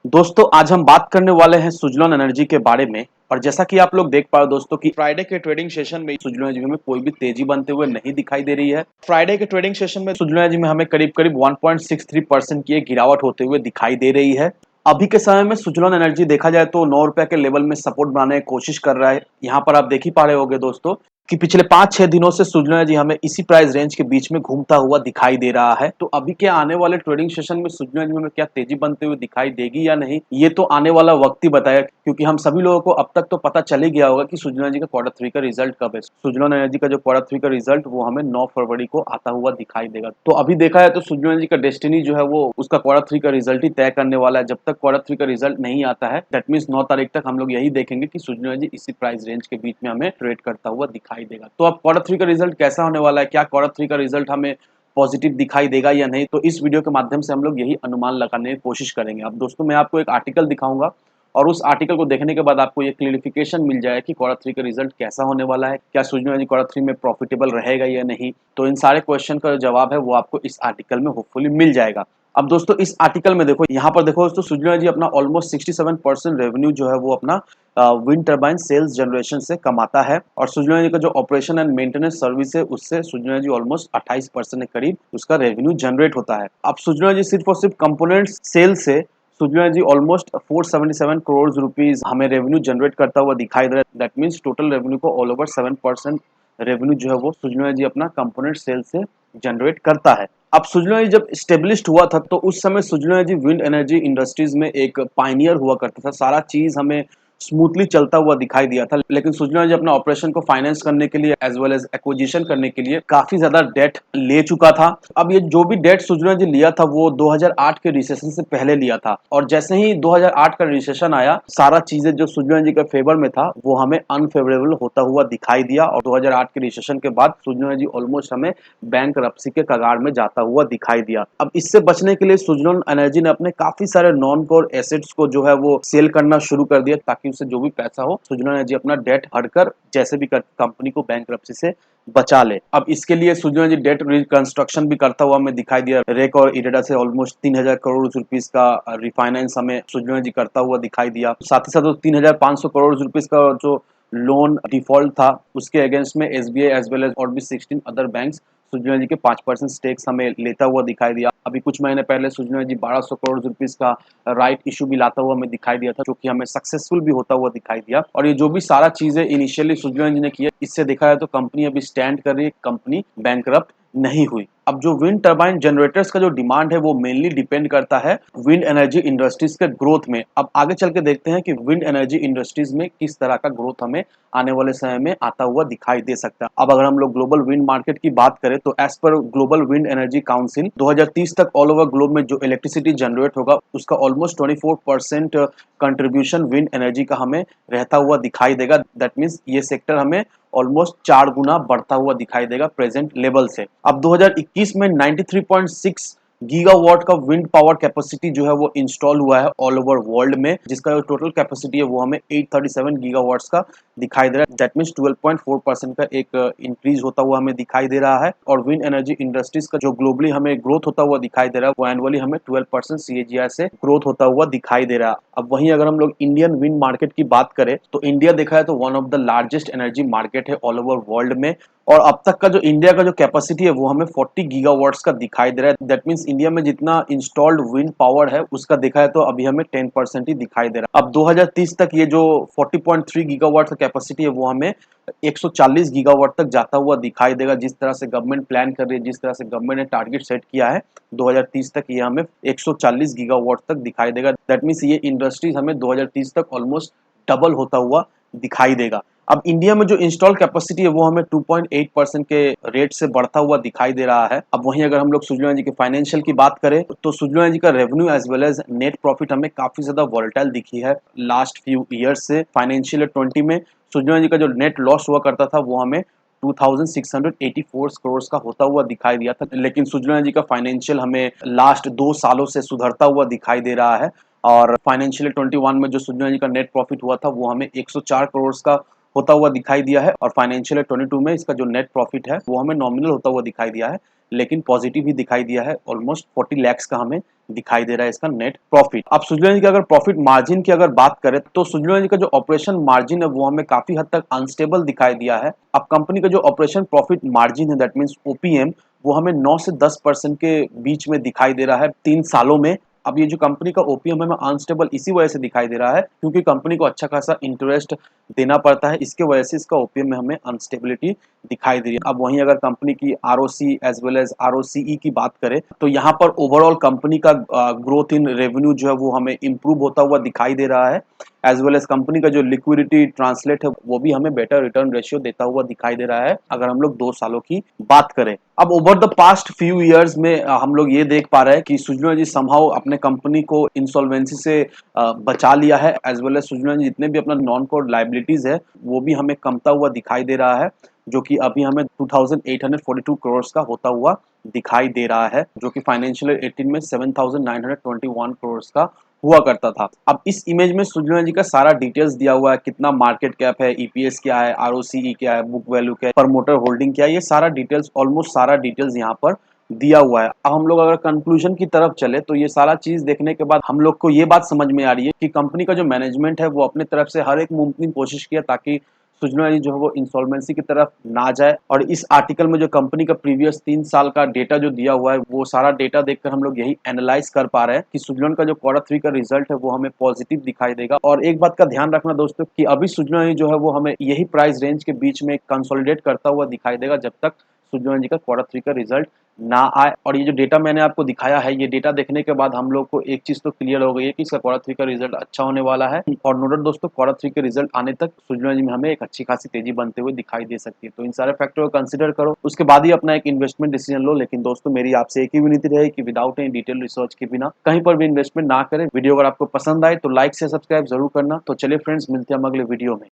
दोस्तों आज हम बात करने वाले हैं सुजलॉन एनर्जी के बारे में। और जैसा कि आप लोग देख पा रहे हो दोस्तों कि फ्राइडे के ट्रेडिंग सेशन में सुजलॉन एनर्जी में कोई भी तेजी बनते हुए नहीं दिखाई दे रही है। फ्राइडे के ट्रेडिंग सेशन में सुजलॉन एनर्जी में हमें करीब करीब 1.63% की एक गिरावट होते हुए दिखाई दे रही है। अभी के समय में सुजलॉन एनर्जी देखा जाए तो 9 रुपए के लेवल में सपोर्ट बनाने की कोशिश कर रहा है। यहाँ पर आप देख ही पा रहे होंगे दोस्तों कि पिछले 5-6 दिनों से सुजलॉन एनर्जी हमें इसी प्राइस रेंज के बीच में घूमता हुआ दिखाई दे रहा है। तो अभी के आने वाले ट्रेडिंग सेशन में सुजलॉन एनर्जी में क्या तेजी बनते हुए दिखाई देगी या नहीं, ये तो आने वाला वक्त ही बताएगा। क्योंकि हम सभी लोगों को अब तक तो पता चल ही गया होगा कि सुजलॉन एनर्जी का क्वार्टर 3 का रिजल्ट कब है। सुजलॉन एनर्जी का जो क्वार्टर 3 का रिजल्ट वो हमें 9 फरवरी को आता हुआ दिखाई देगा। तो अभी देखा है तो सुजलॉन एनर्जी का डेस्टिनी जो है वो उसका क्वार्टर 3 का रिजल्ट ही तय करने वाला है। जब तक क्वार्टर 3 का रिजल्ट नहीं आता है, दैट मीन्स 9 तारीख तक हम लोग यही देखेंगे कि सुजलॉन एनर्जी इसी प्राइस रेंज के बीच में हमें ट्रेड करता हुआ दिखाई देगा। तो अब क्वार्टर 3 का रिजल्ट कैसा होने वाला है, क्या क्वार्टर 3 का रिजल्ट हमें पॉजिटिव दिखाई देगा या नहीं, तो इस वीडियो के माध्यम से हम लोग यही अनुमान लगाने की कोशिश करेंगे। अब दोस्तों मैं आपको एक आर्टिकल दिखाऊंगा और उस आर्टिकल को देखने के बाद आपको ये क्लियरिफिकेशन मिल जाएगा कि क्वार्टर 3 का रिजल्ट कैसा होने वाला है, क्या सुजलॉन एनर्जी क्वार्टर 3 में प्रॉफिटेबल रहेगा या नहीं। तो इन सारे क्वेश्चन का जो जवाब है वो आपको इस आर्टिकल में होपफुली मिल जाएगा। अब दोस्तों इस आर्टिकल में देखो, यहाँ पर देखो दोस्तों, सुजलॉन एनर्जी अपना ऑलमोस्ट 67% रेवेन्यू जो है वो अपना विंड टर्बाइन सेल्स जनरेशन से कमाता है। और सुजलॉन एनर्जी का जो ऑपरेशन एंड मेंटेनेंस सर्विस है उससे सुजलॉन एनर्जी ऑलमोस्ट 28% के करीब उसका रेवेन्यू जनरेट होता है। अब सुजलॉन एनर्जी सिर्फ और सिर्फ कंपोनेंट्स सेल से Suzlon energy almost 477 crore rupees हमें रेवेन्यू जनरेट करता हुआ दिखाई दे रहा है। दैट मीन्स टोटल रेवेन्यू को ऑल ओवर 7% रेवेन्यू जो है वो सुजलॉन एनर्जी अपना कंपोनेंट सेल से जनरेट करता है। अब सुजलॉन एनर्जी जब स्टेब्लिश्ड हुआ था तो उस समय Suzlon energy wind energy industries में एक पायनियर हुआ करता था। सारा चीज हमें स्मूथली चलता हुआ दिखाई दिया था। लेकिन सुजलॉन एनर्जी अपने ऑपरेशन को फाइनेंस करने के लिए एज वेल एज एक्विजिशन करने के लिए काफी ज्यादा डेट ले चुका था। अब ये जो भी डेट सुजलॉन एनर्जी लिया था वो 2008 के रिसेशन से पहले लिया था। और जैसे ही 2008 का रिसेशन आया, सारा चीजें जो सुजलॉन एनर्जी के फेवर में था वो हमें अनफेवरेबल होता हुआ दिखाई दिया। और 2008 के रिसेशन के बाद सुजलॉन एनर्जी ऑलमोस्ट हमें बैंकरप्सी के कगार में जाता हुआ दिखाई दिया। अब इससे बचने के लिए सुजलॉन एनर्जी ने अपने काफी सारे नॉन कोर एसेट्स को जो है वो सेल करना शुरू कर दिया, ताकि उससे जो भी पैसा हो सुजलॉन एनर्जी अपना डेट हटकर जैसे भी कर कंपनी को बैंकरप्सी से बचा ले। अब इसके लिए सुजलॉन एनर्जी डेट रिकंस्ट्रक्शन भी करता हुआ हमें दिखाई दिया। रेक और इरेडा से ऑलमोस्ट 3000 करोड़ रुपीस का रिफाइनेंस हमें सुजलॉन एनर्जी करता हुआ दिखाई दिया। साथ ही साथ 3500 करोड़ रुपीस का जो लोन डिफॉल्ट था उसके अगेंस्ट में एसबीआई एज वेल एज और भी 16 अदर बैंक्स सुजलॉन एनर्जी के 5% स्टेक्स हमें लेता हुआ दिखाई दिया। अभी कुछ महीने पहले सुजलॉन एनर्जी 1200 करोड़ रुपीस का राइट इशू भी लाता हुआ हमें दिखाई दिया था, जो कि हमें सक्सेसफुल भी होता हुआ दिखाई दिया। और ये जो भी सारा चीजें इनिशियली सुजलॉन एनर्जी ने किया, इससे देखा जाए तो कंपनी अभी स्टैंड कर रही है, कंपनी बैंकरप्ट नहीं हुई। अब जो विंड टर्बाइन जनरेटर्स का जो डिमांड है वो मेनली डिपेंड करता है विंड एनर्जी इंडस्ट्रीज के ग्रोथ में। अब आगे चल के देखते हैं कि विंड एनर्जी इंडस्ट्रीज में किस तरह का ग्रोथ हमें आने वाले समय में आता हुआ दिखाई दे सकता है। अब अगर हम लोग ग्लोबल विंड मार्केट की बात करें तो as per global wind energy council 2030 तक ऑल ओवर ग्लोब में जो इलेक्ट्रिसिटी जनरेट होगा उसका ऑलमोस्ट 24% कंट्रीब्यूशन विंड एनर्जी का हमें रहता हुआ दिखाई देगा। दैट मीन्स ये सेक्टर हमें ऑलमोस्ट 4 गुना बढ़ता हुआ दिखाई देगा प्रेजेंट लेवल से। अब 2021 में 93.6 गीगावाट का विंड पावर कैपेसिटी जो है वो इंस्टॉल हुआ है ऑल ओवर वर्ल्ड में, जिसका जो टोटल कैपेसिटी है वो हमें 837 गीगावाट्स का दिखाई दे रहा है। दैट मीन्स 12.4% का एक इंक्रीज होता हुआ हमें दिखाई दे रहा है। और विंड एनर्जी इंडस्ट्रीज का जो ग्लोबली हमें ग्रोथ होता हुआ दिखाई दे रहा है वो एनुअली हमें 12% CAGR से ग्रोथ होता हुआ दिखाई दे रहा है। अब वहीं अगर हम लोग इंडियन विंड मार्केट की बात करें तो इंडिया देखा है तो one of the largest energy market है ऑल ओवर वर्ल्ड में। और अब तक का जो इंडिया का जो कैपेसिटी है वो हमें 40 गीगावाट्स का दिखाई दे रहा है। दैट मीन्स इंडिया में जितना इंस्टॉल्ड विंड पावर है उसका देखा है तो अभी हमें 10% ही दिखाई दे रहा है। अब 2030 तक ये जो 40.3 गीगावाट का कैपेसिटी है वो हमें 140 गीगावाट तक जाता हुआ दिखाई देगा। जिस तरह से गवर्नमेंट प्लान कर रही है, जिस तरह से गवर्नमेंट ने टारगेट सेट किया है 2030 तक, ये हमें 140 गीगावाट तक दिखाई देगा। दैट मीन्स ये इंडस्ट्रीज हमें 2030 तक ऑलमोस्ट डबल होता हुआ दिखाई देगा। अब इंडिया में जो इंस्टॉल कैपेसिटी है वो हमें 2.8% के रेट से बढ़ता हुआ दिखाई दे रहा है। अब वहीं अगर हम लोग सुजलॉन एनर्जी के फाइनेंशियल की बात करें तो सुजलॉन एनर्जी का revenue as well as net profit हमें काफी ज्यादा वॉलेटाइल दिखी है लास्ट फ्यू ईयर्स से। फाइनेंशियल 20 में सुजलॉन एनर्जी का जो नेट लॉस हुआ करता था वो हमें 2684 करोड़ का होता हुआ दिखाई दिया था। लेकिन सुजलॉन एनर्जी का फाइनेंशियल हमें लास्ट 2 सालों से सुधरता हुआ दिखाई दे रहा है। और फाइनेंशियल 21 में जो सुजलॉन एनर्जी का नेट प्रॉफिट हुआ था वो हमें 104 करोड़ का होता हुआ दिखाई दिया है। और फाइनेंशियल 22 में इसका जो नेट प्रॉफिट है वो हमें नॉमिनल होता हुआ दिखाई दिया है लेकिन पॉजिटिव ही दिखाई दिया है। ऑलमोस्ट 40 लाख का हमें दिखाई दे रहा है इसका नेट प्रॉफिट। अब सुजलॉन एनर्जी की अगर प्रॉफिट मार्जिन की अगर बात करें तो सुजलॉन एनर्जी का जो ऑपरेशन मार्जिन है वो हमें काफी हद तक अनस्टेबल दिखाई दिया है। अब कंपनी का जो ऑपरेशन प्रॉफिट मार्जिन है दैट मींस ओपीएम वो हमें 9 से 10% के बीच में दिखाई दे रहा है 3 सालों में। अब ये जो कंपनी का ओपीएम हमें अनस्टेबल इसी वजह से दिखाई दे रहा है क्योंकि कंपनी को अच्छा खासा इंटरेस्ट देना पड़ता है, इसके वजह से इसका ओपीएम में हमें अनस्टेबिलिटी दिखाई दे रही है। अब वहीं अगर कंपनी की ROC as well as ROCE की बात करें तो यहाँ पर ओवरऑल कंपनी का ग्रोथ इन रेवेन्यू जो है वो हमें इंप्रूव होता हुआ दिखाई दे रहा है, एज वेल एज कंपनी का जो लिक्विडिटी ट्रांसलेट है वो भी हमें बेटर रिटर्न रेशियो देता हुआ दिखाई दे रहा है अगर हम लोग 2 सालों की बात करें। अब over the past few years में हम लोग ये देख पा रहे हैं कि सुजलॉन एनर्जी समहाउ अपने कंपनी को इंसॉल्वेंसी से बचा लिया है, as well as Suzlon Energy जितने भी अपना नॉन कोर लाइबिलिटीज है वो भी हमें कमता हुआ दिखाई दे रहा है, जो कि अभी हमें 2842 करोड़ का होता हुआ दिखाई दे रहा है, जो कि फाइनेंशियल 18 में 7921 करोड़ का हुआ करता था। अब इस इमेज में सुजलॉन एनर्जी का सारा डिटेल्स दिया हुआ है, कितना मार्केट कैप है, ईपीएस क्या है, आरओसीई क्या है, बुक वैल्यू क्या है, प्रमोटर होल्डिंग क्या है, ये सारा डिटेल्स ऑलमोस्ट सारा डिटेल्स यहाँ पर दिया हुआ है। अब हम लोग अगर कंक्लूजन की तरफ चले तो ये सारा चीज देखने के बाद हम लोग को ये बात समझ में आ रही है कि कंपनी का जो मैनेजमेंट है वो अपने तरफ से हर एक मुमकिन कोशिश किया ताकि सुजलॉन एनर्जी जो है वो इंसॉल्वेंसी की तरफ ना जाए। और इस आर्टिकल में जो कंपनी का प्रीवियस 3 साल का डेटा जो दिया हुआ है वो सारा डेटा देखकर हम लोग यही एनालाइज कर पा रहे हैं कि सुजलॉन का जो Q3 का रिजल्ट है वो हमें पॉजिटिव दिखाई देगा। और एक बात का ध्यान रखना दोस्तों कि अभी सुजलॉन एनर्जी जो है वो हमें यही प्राइस रेंज के बीच में कंसोलिडेट करता हुआ दिखाई देगा जब तक सुजलॉन एनर्जी का Q3 का रिजल्ट ना आए। और ये जो डेटा मैंने आपको दिखाया है ये डेटा देखने के बाद हम लोग को एक चीज तो क्लियर हो गई है कि इसका Q3 का रिजल्ट अच्छा होने वाला है। और नो डाउट दोस्तों Q3 के रिजल्ट आने तक सुजलॉन एनर्जी में हमें एक अच्छी खासी तेजी बनते हुए दिखाई दे सकती है। तो इन सारे फैक्टर को कंसिडर करो, उसके बाद ही अपना एक इन्वेस्टमेंट डिसीजन लो। लेकिन दोस्तों मेरी आपसे एक ही विनती रहे कि विदाउट एनी डिटेल रिसर्च के बिना कहीं पर भी इन्वेस्टमेंट ना करें। वीडियो अगर आपको पसंद आए तो लाइक से सब्सक्राइब जरूर करना। तो चलिए फ्रेंड्स, मिलते हैं हम अगले वीडियो में।